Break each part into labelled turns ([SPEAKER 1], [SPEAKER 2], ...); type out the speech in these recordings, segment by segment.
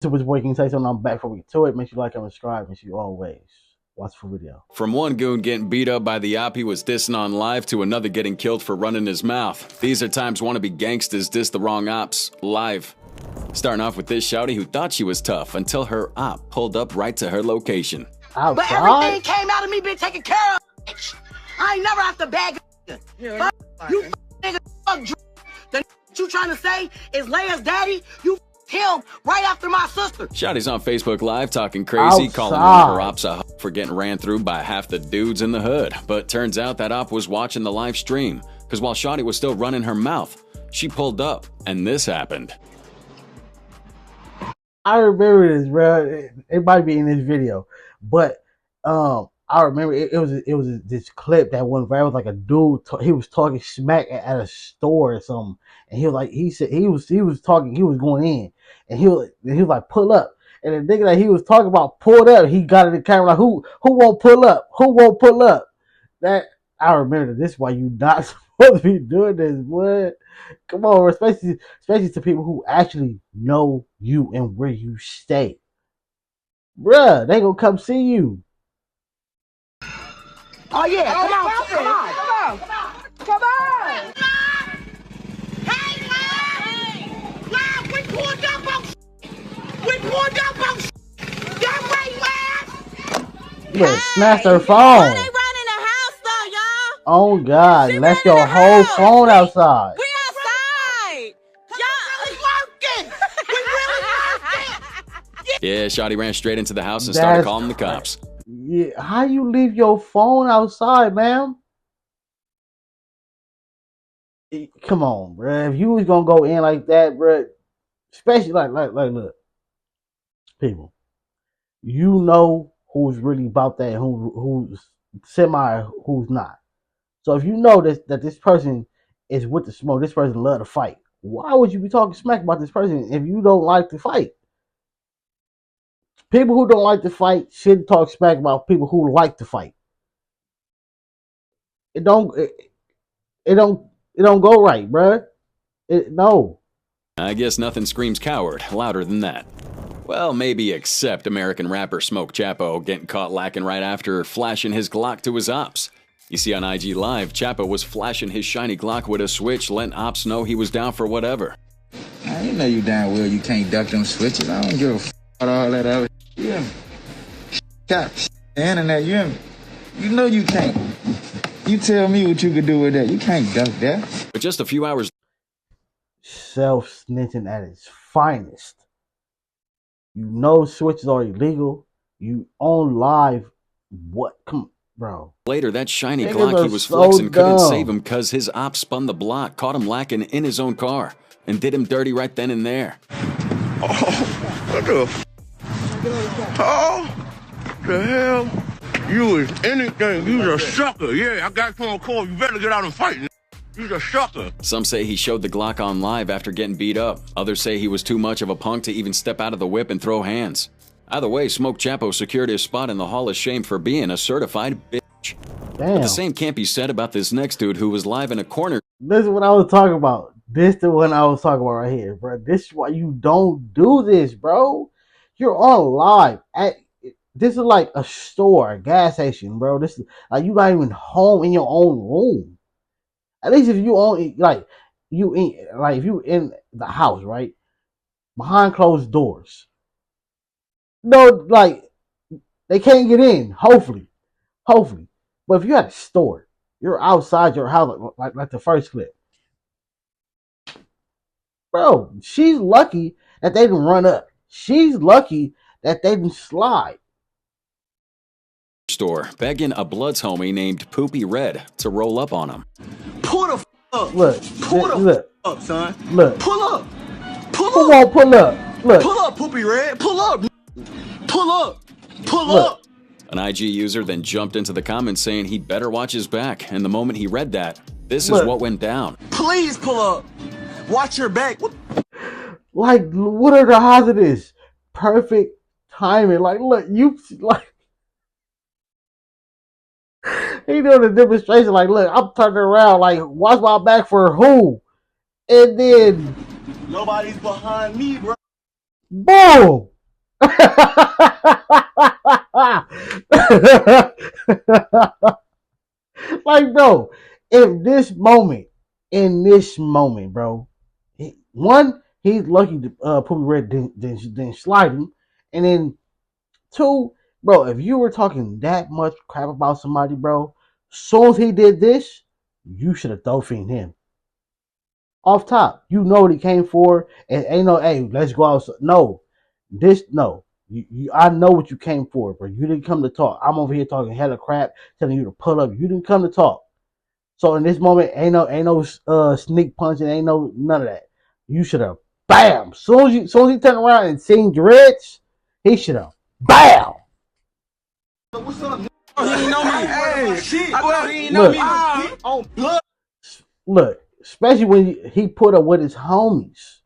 [SPEAKER 1] To which boy can say something. I'm back before we get to it. Make sure you like and subscribe. Make sure you always watch the video.
[SPEAKER 2] From one goon getting beat up by the op he was dissing on live to another getting killed for running his mouth. These are times wannabe gangsters diss the wrong ops live. Starting off with this shouty who thought she was tough until her op pulled up right to her location.
[SPEAKER 1] Outside?
[SPEAKER 3] But everything came out of me being taken care of. I ain't never have to bag a nigga. You nigga fuck the you trying to say is Leia's daddy? You him right after my sister.
[SPEAKER 2] Shotty's on Facebook Live talking crazy, calling one of her ops a for getting ran through by half the dudes in the hood. But turns out that op was watching the live stream, because while Shotty was still running her mouth, she pulled up, and this happened.
[SPEAKER 1] I remember this, bro. It might be in this video, but I remember it was this clip that went viral. It was like a dude. He was talking smack at a store or something, and he said he was talking. He was going in, and he was like, pull up. And the nigga that he was talking about pulled up. He got in the camera like, who won't pull up? Who won't pull up? That I remember. This is why you not supposed to be doing this, boy. Come on, especially to people who actually know you and where you stay. Bruh, they gonna come see you.
[SPEAKER 3] Oh yeah, come on. Hey, man! We pulled up on that way, man!
[SPEAKER 1] You better snatch her phone.
[SPEAKER 4] Why they running the house though, y'all?
[SPEAKER 1] Oh God,
[SPEAKER 4] She
[SPEAKER 1] left
[SPEAKER 4] running
[SPEAKER 1] your
[SPEAKER 4] the
[SPEAKER 1] whole
[SPEAKER 4] house.
[SPEAKER 1] phone outside.
[SPEAKER 4] We outside.
[SPEAKER 3] We really working!
[SPEAKER 2] Yeah, Shotty ran straight into the house and started calling the cops.
[SPEAKER 1] Yeah, how you leave your phone outside, ma'am? Come on, bruh. If you was gonna go in like that, bruh, especially like look, people, you know who's really about that, who's semi, who's not. So if you know that this person is with the smoke, this person love to fight. Why would you be talking smack about this person if you don't like to fight? People who don't like to fight shouldn't talk smack about people who like to fight. It don't go right, bruh. No.
[SPEAKER 2] I guess nothing screams coward louder than that. Well, maybe except American rapper Smoke Chapo getting caught lacking right after flashing his Glock to his ops. You see on IG Live, Chapo was flashing his shiny Glock with a switch, letting ops know he was down for whatever.
[SPEAKER 5] I you know you damn well you can't duck them switches. I don't give a f about all that other yeah. Cap, the internet, you know you can't. You tell me what you could do with that. You can't duck that.
[SPEAKER 2] But just a few hours
[SPEAKER 1] Self-snitching at its finest. You know switches are illegal. You on live. What? Come, bro.
[SPEAKER 2] later, that shiny
[SPEAKER 1] Niggas
[SPEAKER 2] Glock he
[SPEAKER 1] are
[SPEAKER 2] was
[SPEAKER 1] so
[SPEAKER 2] flexing couldn't
[SPEAKER 1] dumb.
[SPEAKER 2] save him because his op spun the block, caught him lacking in his own car, and did him dirty right then and there.
[SPEAKER 6] Oh, what the f? Oh, the hell? You is anything. You's a sucker. Yeah, I got you on call. You better get out and fight. You's a sucker.
[SPEAKER 2] Some say he showed the Glock on live after getting beat up. Others say he was too much of a punk to even step out of the whip and throw hands. Either way, Smoke Chapo secured his spot in the Hall of Shame for being a certified bitch.
[SPEAKER 1] Damn.
[SPEAKER 2] But the same can't be said about this next dude who was live in a corner.
[SPEAKER 1] This is what I was talking about. This the one I was talking about right here, bro. This is why you don't do this, bro. You're on live. This is like a store, a gas station, bro. This is like you not even home in your own room. At least if you own, like if you in the house, right, behind closed doors. No, like they can't get in. Hopefully. But if you're at a store, you're outside your house, like the first clip. Bro, she's lucky that they didn't run up. She's lucky that they didn't slide.
[SPEAKER 2] Store, begging a Bloods homie named Poopy Red to roll up on him.
[SPEAKER 3] Pull the f up.
[SPEAKER 1] Look,
[SPEAKER 3] Look up, son.
[SPEAKER 1] Look.
[SPEAKER 3] Pull up. Pull
[SPEAKER 1] Who
[SPEAKER 3] up.
[SPEAKER 1] won't pull up? Look.
[SPEAKER 3] Pull up, Poopy Red. Pull up. Pull up. Pull
[SPEAKER 1] Look.
[SPEAKER 3] up.
[SPEAKER 2] An IG user then jumped into the comments saying he'd better watch his back, and the moment he read that, this is
[SPEAKER 1] Look.
[SPEAKER 2] what went down.
[SPEAKER 3] Please pull up. Watch your back.
[SPEAKER 1] Like, what are the odds of this? Perfect timing. Like, look, you like he doing a demonstration. Like, look, I'm turning around. Like, watch my back for who? And then
[SPEAKER 3] Nobody's behind me, bro.
[SPEAKER 1] Boom. Like, bro, if this moment, in this moment, bro, one, he's lucky to Poopy Red didn't slide him, and then two, bro, if you were talking that much crap about somebody, bro, soon as he did this, you should have dolphined him off top. You know what he came for, and ain't no, hey, let's go out. No, no. I know what you came for, bro. You didn't come to talk. I'm over here talking hella crap, telling you to pull up. You didn't come to talk. So in this moment, ain't no sneak punching, ain't no none of that. You should have bam. Soon as he turned around and seen dreads, he should have bam.
[SPEAKER 6] What's up? Oh, he ain't know me. Hey, shit. I thought he ain't know me. On blood.
[SPEAKER 1] Look, especially when he put up with his homies.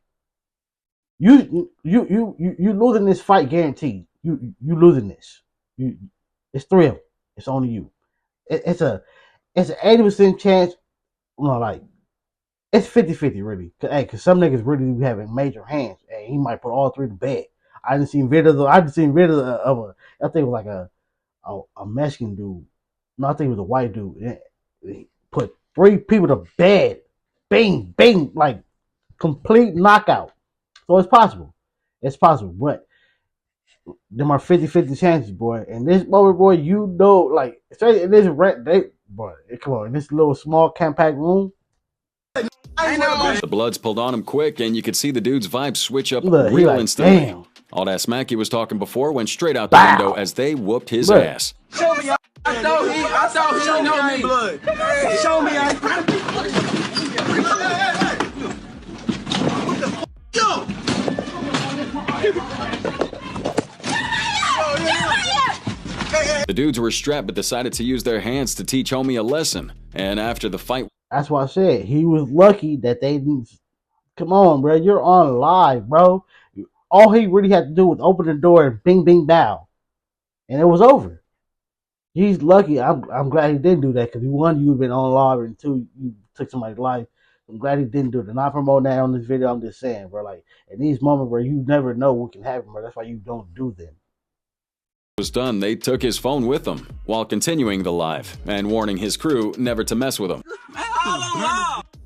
[SPEAKER 1] You losing this fight guaranteed. You losing this. It's 3 of them. It's only you. It's an 80% chance. No, like it's 50-50 really. Cause some niggas really be having major hands, and he might put all 3 to bed. I didn't see videos. I didn't see videos of a. I think it was like a Mexican dude. No, I think it was a white dude. He put 3 people to bed. Bang, bang, like complete knockout. So it's possible. It's possible. But them are 50-50 chances, boy. And this moment, boy, you know, like, especially in this boy, come on, in this little small compact room.
[SPEAKER 2] The blood's pulled on him quick, and you could see the dude's vibe switch up
[SPEAKER 1] Look,
[SPEAKER 2] real
[SPEAKER 1] like,
[SPEAKER 2] instantly.
[SPEAKER 1] damn.
[SPEAKER 2] All that smack he was talking before went straight out the window as they whooped his ass.
[SPEAKER 6] Show me. I thought he know me. Blood. Show me. What the fuck? Yo.
[SPEAKER 2] The dudes were strapped but decided to use their hands to teach homie a lesson. And after the fight,
[SPEAKER 1] that's why I said he was lucky that they didn't. Come on, bro, you're on live, bro. All he really had to do was open the door and bing, bing, bow, and it was over. He's lucky. I'm glad he didn't do that because one, you would have been on live, and two, you took somebody's life. I'm glad he didn't do it. And not promoting that on this video. I'm just saying, bro. Like in these moments where you never know what can happen, bro. That's why you don't do them.
[SPEAKER 2] Was done, they took his phone with them while continuing the live and warning his crew never to mess with him.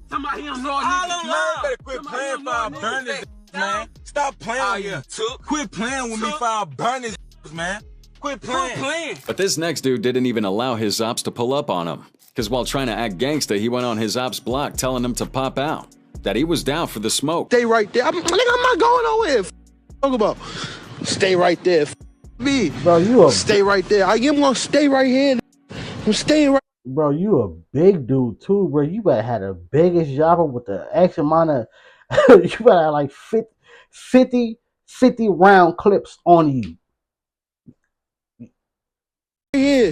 [SPEAKER 6] Somebody don't know all better quit playing for our burners, man. Stop playing with me. Quit playing with me for our burners, man. Quit playing.
[SPEAKER 2] But this next dude didn't even allow his ops to pull up on him. Because while trying to act gangsta, he went on his ops block telling them to pop out. That he was down for the smoke.
[SPEAKER 6] Stay right there. I'm not going nowhere. Talk about. Stay right there. Me.
[SPEAKER 1] Bro,
[SPEAKER 6] stay right there. I am gonna stay right here. I'm staying right.
[SPEAKER 1] Bro, you a big dude too, bro. You better have the biggest job with the X amount of. You better have like 50 round clips on you.
[SPEAKER 6] Yeah.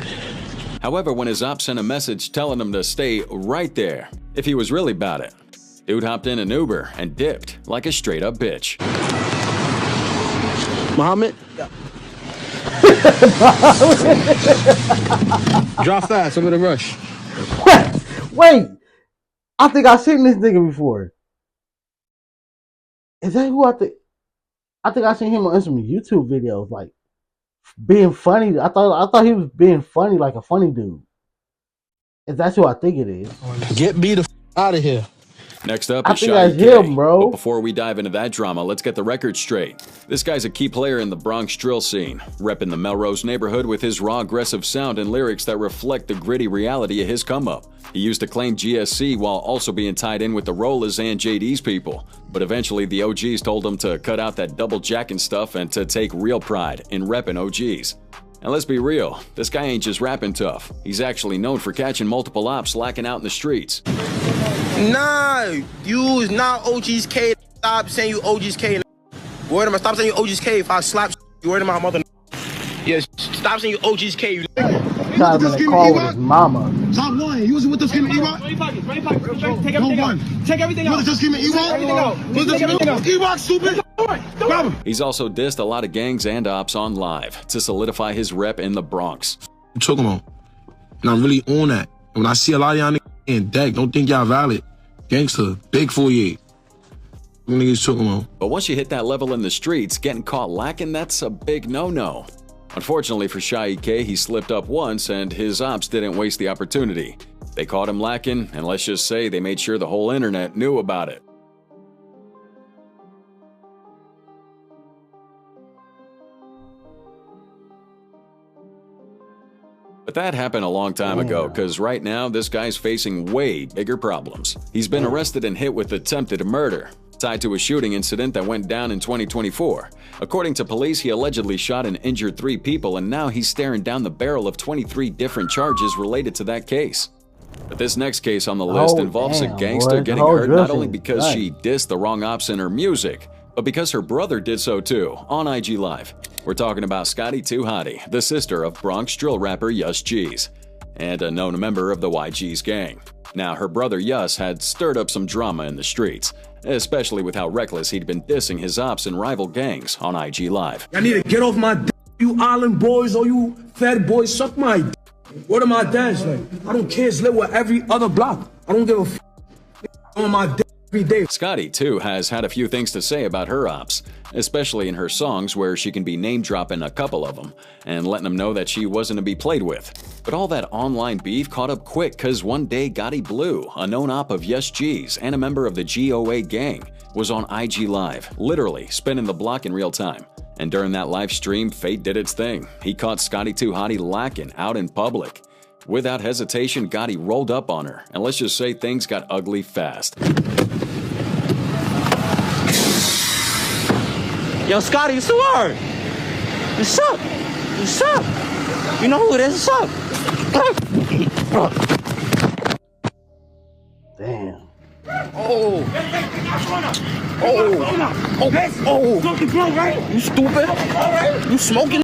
[SPEAKER 2] However, when his op sent a message telling him to stay right there, if he was really about it, dude hopped in an Uber and dipped like a straight up bitch.
[SPEAKER 6] Muhammad? Yeah. Drop fast, I'm in a rush.
[SPEAKER 1] Wait, I think I've seen this nigga before. Is that who I think? I think I've seen him on some YouTube videos, like being funny. I thought he was being funny, like a funny dude. If that's who I think it is.
[SPEAKER 6] Get me the out of here.
[SPEAKER 2] Next up
[SPEAKER 1] I
[SPEAKER 2] is
[SPEAKER 1] think
[SPEAKER 2] Shotty
[SPEAKER 1] that's
[SPEAKER 2] K.
[SPEAKER 1] him, bro.
[SPEAKER 2] But before we dive into that drama, let's get the record straight. This guy's a key player in the Bronx drill scene, repping the Melrose neighborhood with his raw, aggressive sound and lyrics that reflect the gritty reality of his come-up. He used to claim GSC while also being tied in with the Rollers and JD's people, but eventually the OGs told him to cut out that double jacking stuff and to take real pride in repping OGs. And let's be real, this guy ain't just rapping tough. He's actually known for catching multiple ops slacking out in the streets.
[SPEAKER 6] Nah, you is not OG's K. Stop saying you OG's K. Word of my, stop saying you OG's K. If I slap you, word of my mother. Yeah, stop saying you OG's K. You
[SPEAKER 1] Shot him in the car with his mama.
[SPEAKER 7] Top one, you was with the scheme E-Rock? Take everything out. Take everything out. With the scheme E-Rock? With the scheme E-Rock, stupid. Grab him.
[SPEAKER 2] He's also dissed a lot of gangs and ops on live to solidify his rep in the Bronx.
[SPEAKER 7] I'm talking about, and I'm really on that. And when I see a lot of y'all niggas in deck, don't think y'all valid. Gangster, big 48.
[SPEAKER 6] What niggas talking about?
[SPEAKER 2] But once you hit that level in the streets, getting caught lacking, that's a big no-no. Unfortunately for Shy K, he slipped up once and his ops didn't waste the opportunity. They caught him lacking, and let's just say they made sure the whole internet knew about it. But that happened a long time ago, because right now this guy's facing way bigger problems. He's been arrested and hit with attempted murder, tied to a shooting incident that went down in 2024. According to police, he allegedly shot and injured 3 people, and now he's staring down the barrel of 23 different charges related to that case. But this next case on the list involves a gangster getting hurt not only because she dissed the wrong ops in her music, but because her brother did so too, on IG Live. We're talking about Scotty 2 Hotty, the sister of Bronx drill rapper Yus G's, and a known member of the YG's gang. Now, her brother Yus had stirred up some drama in the streets, especially with how reckless he'd been dissing his ops and rival gangs on IG Live.
[SPEAKER 8] I need to get off my d, you island boys or you fat boys, suck my d. What am I dads like? I don't kids live with every other block. I don't give a f on my d every day.
[SPEAKER 2] Scotty, too, has had a few things to say about her ops, especially in her songs where she can be name-dropping a couple of them and letting them know that she wasn't to be played with. But all that online beef caught up quick because one day Gotti Blue, a known op of Yus G's and a member of the GOA gang, was on IG Live, literally spinning the block in real time. And during that live stream, fate did its thing. He caught Scotty 2 Hotty lacking out in public. Without hesitation, Gotti rolled up on her, and let's just say things got ugly fast.
[SPEAKER 9] Yo, Scotty, what's the word? What's up? What's up? You know who it is? What's up?
[SPEAKER 1] Damn.
[SPEAKER 9] Oh. You stupid? You smoking?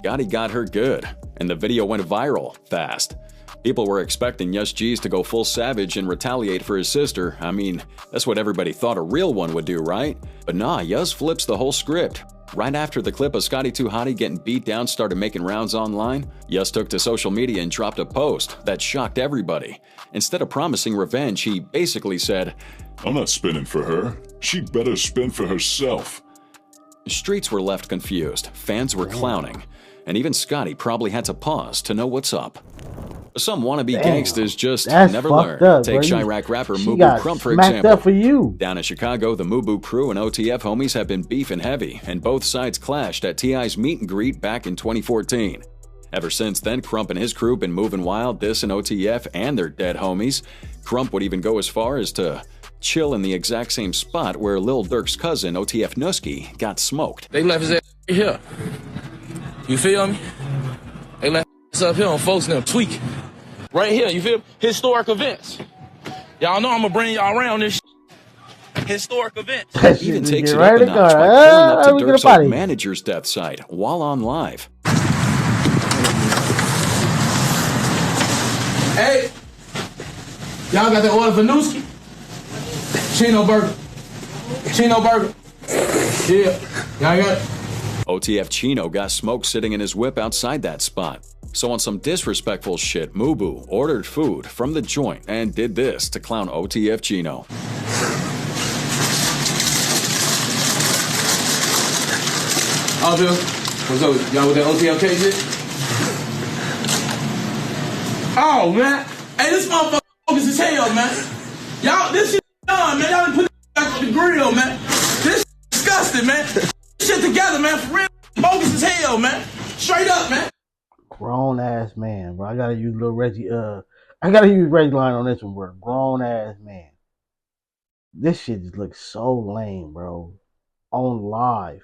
[SPEAKER 2] Gotti got her good, and the video went viral fast. People were expecting Yus G's to go full savage and retaliate for his sister. I mean, that's what everybody thought a real one would do, right? But nah, Yus flips the whole script. Right after the clip of Scotty 2 Hotty getting beat down started making rounds online, Yus took to social media and dropped a post that shocked everybody. Instead of promising revenge, he basically said,
[SPEAKER 10] "I'm not spinning for her. She better spin for herself."
[SPEAKER 2] Streets were left confused, fans were clowning, and even Scotty probably had to pause to know what's up. Some wannabe gangsters just never learn. Take Chirac rapper Mubu Crump for example. Down in Chicago, the Mubu crew and OTF homies have been beefing heavy, and both sides clashed at T.I.'s meet and greet back in 2014. Ever since then, Crump and his crew been moving wild, dissing OTF and their dead homies. Crump would even go as far as to chill in the exact same spot where Lil Durk's cousin, OTF Nusky, got smoked.
[SPEAKER 11] They left his ass here. You feel me? They left his up here on folks and them tweak. Right here, you feel? Historic events. Y'all know I'm gonna bring y'all around this historic events.
[SPEAKER 2] He even takes it up a notch by pulling up to Durk's old manager's death site while on live.
[SPEAKER 8] Hey, y'all got that order for Newski? Chino burger. Chino burger. Yeah, y'all got it.
[SPEAKER 2] OTF Chino got smoked sitting in his whip outside that spot. So on some disrespectful shit, Mubu ordered food from the joint and did this to clown OTF Chino.
[SPEAKER 8] Oh, Bill, what's up? Y'all with that OTLK shit? Oh, man. Hey, this motherfucker focus as hell, man. Y'all, this shit done, man. Y'all done put it back on the grill, man. This shit disgusting, man. Shit together, man. For real, bogus as hell, man. Straight up, man.
[SPEAKER 1] Grown ass man, bro. I gotta use little Reggie. I gotta use Reggie line on this one, bro. Grown ass man. This shit just looks so lame, bro. On live.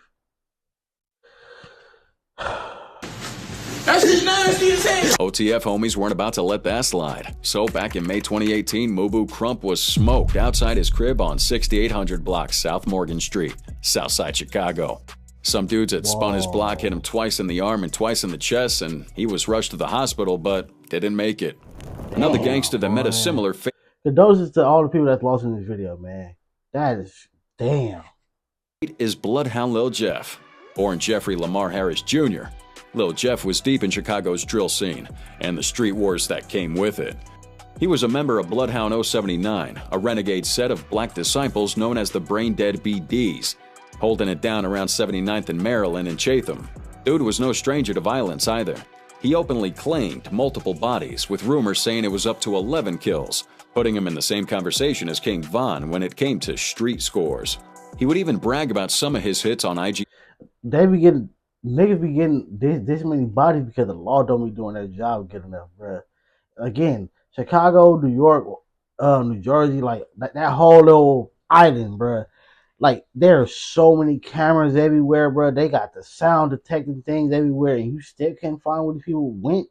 [SPEAKER 8] That's just nasty as hell.
[SPEAKER 2] OTF homies weren't about to let that slide. So back in May 2018, Mubu Crump was smoked outside his crib on 6800 block South Morgan Street, Southside Chicago. Some dudes had spun his block, hit him twice in the arm and twice in the chest, and he was rushed to the hospital, but didn't make it. Another gangster that met a similar fate.
[SPEAKER 1] Condolences to all the people that's lost in this video, man. That is, damn.
[SPEAKER 2] Is Bloodhound Lil Jeff, born Jeffrey Lamar Harris Jr. Lil Jeff was deep in Chicago's drill scene and the street wars that came with it. He was a member of Bloodhound 079, a renegade set of black disciples known as the Brain Dead BDs, holding it down around 79th and Maryland and Chatham. Dude was no stranger to violence either. He openly claimed multiple bodies, with rumors saying it was up to 11 kills, putting him in the same conversation as King Von when it came to street scores. He would even brag about some of his hits on IG.
[SPEAKER 1] They be getting, niggas be getting this many bodies because the law don't be doing their job good enough, bruh. Again, Chicago, New York, New Jersey, like that whole little island, bruh. Like, there are so many cameras everywhere, bruh. They got the sound detecting things everywhere, and you still can't find where these people went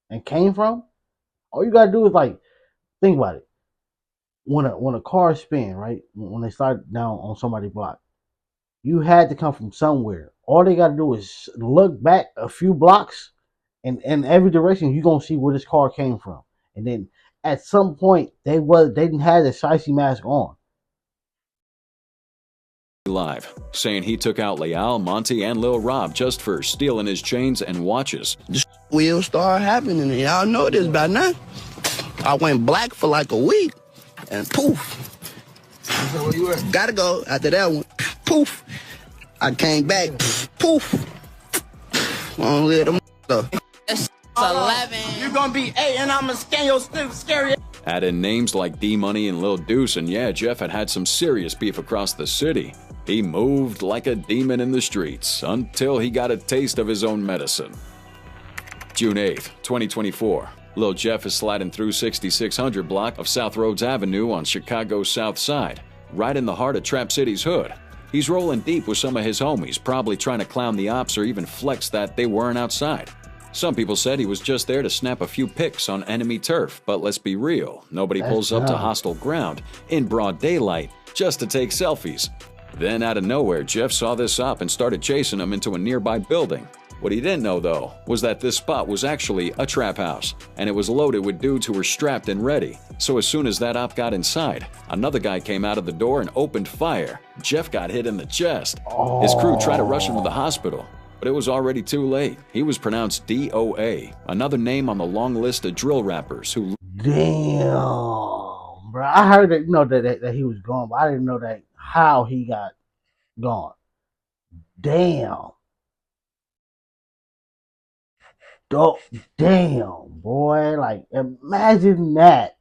[SPEAKER 1] and came from. All you gotta do is, like, think about it. When a car spin, right? When they start down on somebody's block, you had to come from somewhere. All they gotta do is look back a few blocks, and in every direction, you're gonna see where this car came from. And then at some point, they didn't have the shiesty mask on.
[SPEAKER 2] Live, saying he took out Leal, Monty, and Lil Rob just for stealing his chains and watches.
[SPEAKER 12] This will start happening, and y'all know this by now. I went black for like a week, and poof. Where you at? Gotta go. After that one, poof. I came back, poof. Long live them though.
[SPEAKER 4] That's 11.
[SPEAKER 12] You're gonna be 8, and I'ma scan your scary.
[SPEAKER 2] Add in names like D-Money and Lil Deuce, and yeah, Jeff had some serious beef across the city. He moved like a demon in the streets until he got a taste of his own medicine. June 8th, 2024. Lil Jeff is sliding through 6600 block of South Rhodes Avenue on Chicago's South Side, right in the heart of Trap City's hood. He's rolling deep with some of his homies, probably trying to clown the ops or even flex that they weren't outside. Some people said he was just there to snap a few pics on enemy turf, but let's be real, nobody pulls up to hostile ground in broad daylight just to take selfies. Then out of nowhere, Jeff saw this op and started chasing him into a nearby building. What he didn't know, though, was that this spot was actually a trap house, and it was loaded with dudes who were strapped and ready. So as soon as that op got inside, another guy came out of the door and opened fire. Jeff got hit in the chest. His crew tried to rush him to the hospital, but it was already too late. He was pronounced DOA, another name on the long list of drill rappers who...
[SPEAKER 1] Damn, bro. I heard that, that he was gone, but I didn't know that how he got gone. Damn. Damn, boy. Like, imagine that.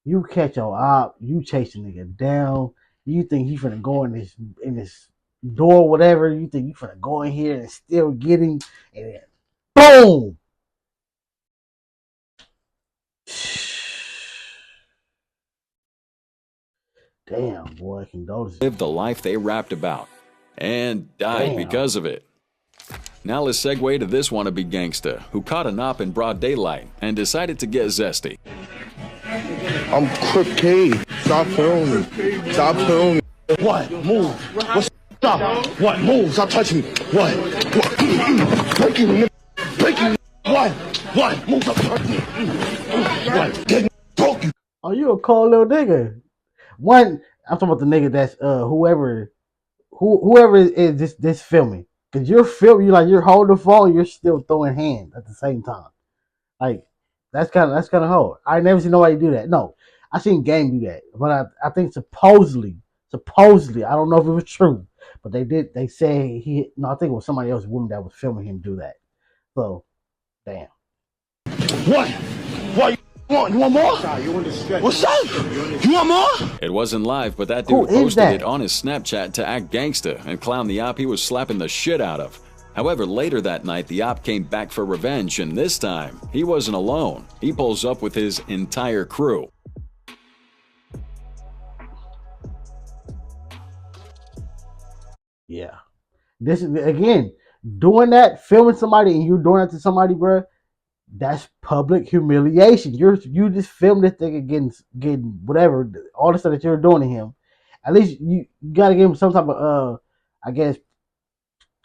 [SPEAKER 1] You catch your op, you chase a nigga down. You think he finna go in this door, whatever. You think you finna go in here and still get him, and then boom. Damn, boy, condolences.
[SPEAKER 2] Lived the life they rapped about and died because of it. Now let's segue to this wannabe gangster who caught an op in broad daylight and decided to get zesty.
[SPEAKER 6] I'm crooked. Stop filming me. Stop filming me.
[SPEAKER 7] What? Move. What's stop? What? Move. Stop touching me. What? Break you, nigga. Break you. What? What? Move. Stop touching me. What? Get broke you.
[SPEAKER 1] Oh, you a cold little nigga. One, I'm talking about the nigga that's whoever is this filming. Cause you're filming, you're holding the phone, you're still throwing hands at the same time. Like, that's kind of hard. I never seen nobody do that. No, I seen Game do that, but I think supposedly, I don't know if it was true, but they say I think it was somebody else's woman that was filming him do that. So, damn.
[SPEAKER 7] What? What? You want more? What's up? You want more?
[SPEAKER 2] It wasn't live, but that dude posted it on his Snapchat to act gangsta and clown the op he was slapping the shit out of. However, later that night, the op came back for revenge, and this time, he wasn't alone. He pulls up with his entire crew.
[SPEAKER 1] Yeah. This is, again, doing that, filming somebody, and you doing that to somebody, bro. That's public humiliation. You just filmed this thing getting whatever, all the stuff that you're doing to him. At least you gotta give him some type of I guess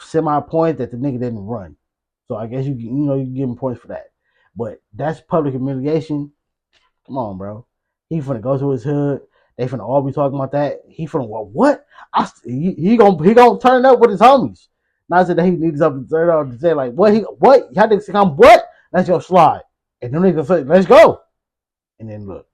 [SPEAKER 1] semi point that the nigga didn't run. So I guess you give him points for that. But that's public humiliation. Come on, bro. He finna go to his hood. They finna all be talking about that. He finna what? He gonna turn up with his homies. Not that he needs something to turn up to say like what? Y'all niggas come what? Let's go slide. And them niggas say, let's go. And then look.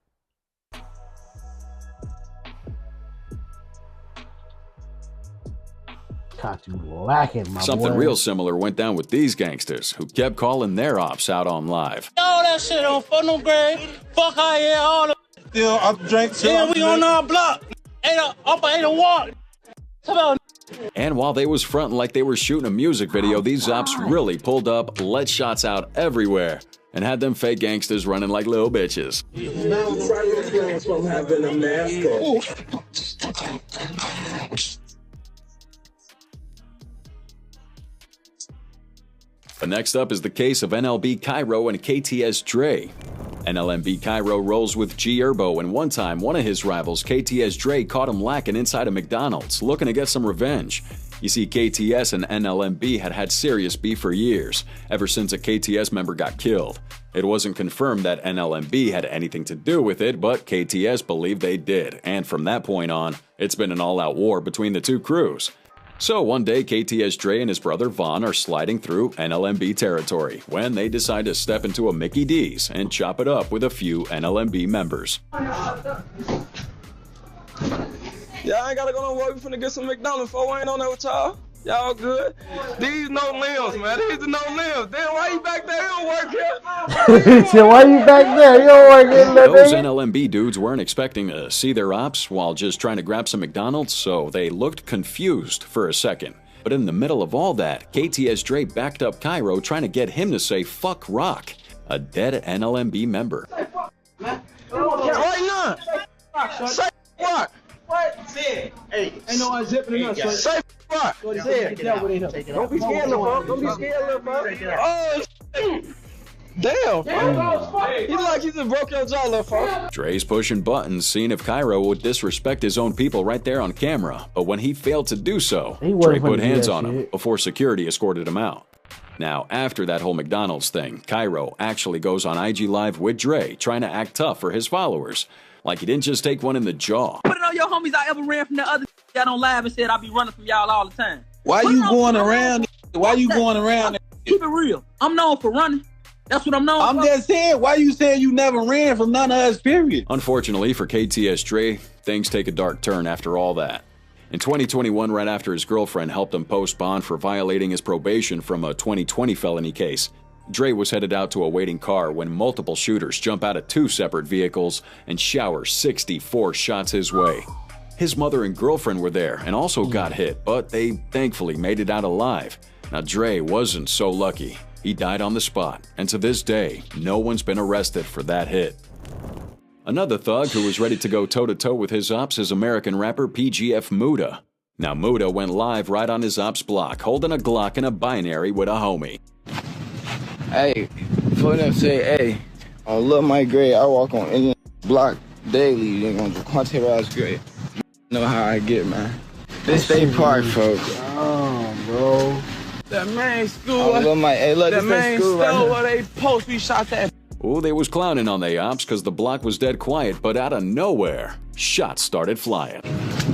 [SPEAKER 1] Caught you lacking, my
[SPEAKER 2] Something
[SPEAKER 1] boy.
[SPEAKER 2] real similar went down with these gangsters who kept calling their ops out on live.
[SPEAKER 9] All that shit on for no grade. Fuck out here, all the still up drinks. Yeah, we on our block. Ain't a walk. Come on.
[SPEAKER 2] And while they was fronting like they were shooting a music video, these ops really pulled up, let shots out everywhere, and had them fake gangsters running like little bitches.
[SPEAKER 9] From having a mask
[SPEAKER 2] But next up is the case of NLB Cairo and KTS Dre. NLMB Cairo rolls with G Herbo, and one time one of his rivals, KTS Dre, caught him lacking inside a McDonald's, looking to get some revenge. You see, KTS and NLMB had had serious beef for years, ever since a KTS member got killed. It wasn't confirmed that NLMB had anything to do with it, but KTS believed they did, and from that point on, it's been an all-out war between the two crews. So one day, KTS Dre and his brother Vaughn are sliding through NLMB territory when they decide to step into a Mickey D's and chop it up with a few NLMB members.
[SPEAKER 13] Y'all ain't gotta go no work. We finna get some McDonald's before I ain't on there with y'all. Y'all good? These no limbs, man. These are no limbs. Damn, why you back there? You don't work here.
[SPEAKER 1] He said, why you back there? You don't work here, little
[SPEAKER 2] Those
[SPEAKER 1] nigga.
[SPEAKER 2] NLMB dudes weren't expecting to see their ops while just trying to grab some McDonald's, so they looked confused for a second. But in the middle of all that, KTS Dre backed up Cairo trying to get him to say fuck Rock, a dead NLMB member.
[SPEAKER 13] Why not? Say what?
[SPEAKER 9] What? Say it. Hey, ain't no unzipping enough.
[SPEAKER 13] Say what?
[SPEAKER 9] Say it. Don't be scared, little fuck. Don't be scared, little fuck.
[SPEAKER 13] Oh, shit. Damn, he like he just broke your jaw, little fuck.
[SPEAKER 2] Dre's pushing buttons, seeing if Cairo would disrespect his own people right there on camera. But when he failed to do so, Dre put hands on him before security escorted him out. Now, after that whole McDonald's thing, Cairo actually goes on IG Live with Dre, trying to act tough for his followers. Like he didn't just take one in the jaw.
[SPEAKER 14] Put it on your homies I ever ran from the other y'all on live and said I be running from y'all all the time.
[SPEAKER 13] Why you going around? Why you going around?
[SPEAKER 14] Keep it real. I'm known for running. That's what I'm known for.
[SPEAKER 13] I'm just saying, why you saying you never ran from none of us, period?
[SPEAKER 2] Unfortunately for KTS Dre, things take a dark turn after all that. In 2021, right after his girlfriend helped him post bond for violating his probation from a 2020 felony case, Dre was headed out to a waiting car when multiple shooters jump out of two separate vehicles and shower 64 shots his way. His mother and girlfriend were there and also got hit, but they thankfully made it out alive. Now, Dre wasn't so lucky. He died on the spot, and to this day, no one's been arrested for that hit. Another thug who was ready to go toe-to-toe with his ops is American rapper PGF Muda. Now, Muda went live right on his ops block, holding a Glock and a binary with a homie.
[SPEAKER 5] Hey, for them say, hey, on Lil Mike Gray, I walk on any block daily. You ain't gonna Quante Rise Gray. Know how I get, man. This State Park, folks.
[SPEAKER 1] Oh, bro.
[SPEAKER 13] That main school.
[SPEAKER 5] Oh, Lil Mike, hey, look,
[SPEAKER 13] that
[SPEAKER 5] this
[SPEAKER 13] main
[SPEAKER 5] school right
[SPEAKER 13] store
[SPEAKER 5] here.
[SPEAKER 13] where they post, we shot that.
[SPEAKER 2] Oh, they was clowning on the ops because the block was dead quiet, but out of nowhere, shots started flying.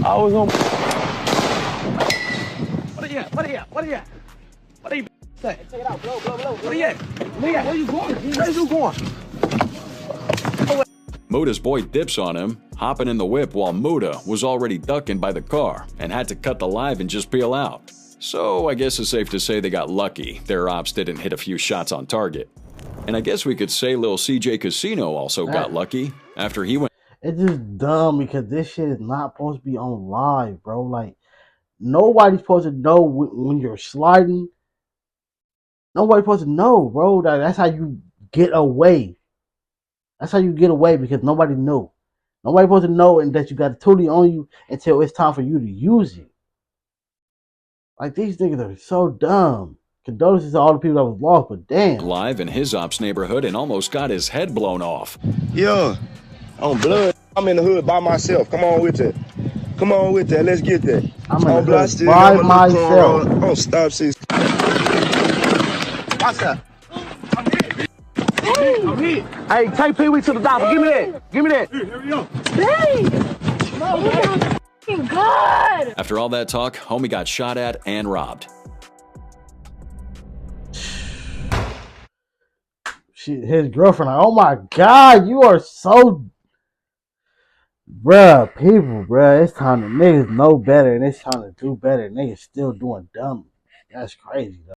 [SPEAKER 13] I was on.
[SPEAKER 14] What are you at? What are you at? What are you at? What are you say?
[SPEAKER 9] Take it out, blow.
[SPEAKER 14] What are you at?
[SPEAKER 9] Where you going? Where you going?
[SPEAKER 2] Muda's boy dips on him, hopping in the whip while Muda was already ducking by the car and had to cut the live and just peel out. So I guess it's safe to say they got lucky. Their ops didn't hit a few shots on target. And I guess we could say Lil CJ Casino also got lucky after he went.
[SPEAKER 1] It's just dumb because this shit is not supposed to be on live, bro. Like, nobody's supposed to know when you're sliding. Nobody's supposed to know, bro. That's how you get away. That's how you get away because nobody knew. Nobody's supposed to know and that you got a toolie on you until it's time for you to use it. Like, these niggas are so dumb. Condolences to all the people that was lost, but damn.
[SPEAKER 2] Live in his ops neighborhood and almost got his head blown off.
[SPEAKER 7] Yeah, on blood. I'm in the hood by myself. Come on with that. Come on with that. Let's get that.
[SPEAKER 1] I'm in the
[SPEAKER 7] blood
[SPEAKER 1] hood
[SPEAKER 7] still
[SPEAKER 1] by
[SPEAKER 7] got my little
[SPEAKER 1] myself.
[SPEAKER 7] corn roll. Oh, stop, sis.
[SPEAKER 9] What's that? I'm hit. Hey, take Pee Wee to the doctor. Give me that. Give me that. Here we go.
[SPEAKER 15] Dang! No, we got f***ing good!
[SPEAKER 2] After all that talk, homie got shot at and robbed.
[SPEAKER 1] his girlfriend, like, oh my God, you are so, bruh, people, bruh, it's time to niggas know better and it's time to do better. Niggas still doing dumb. That's crazy, though.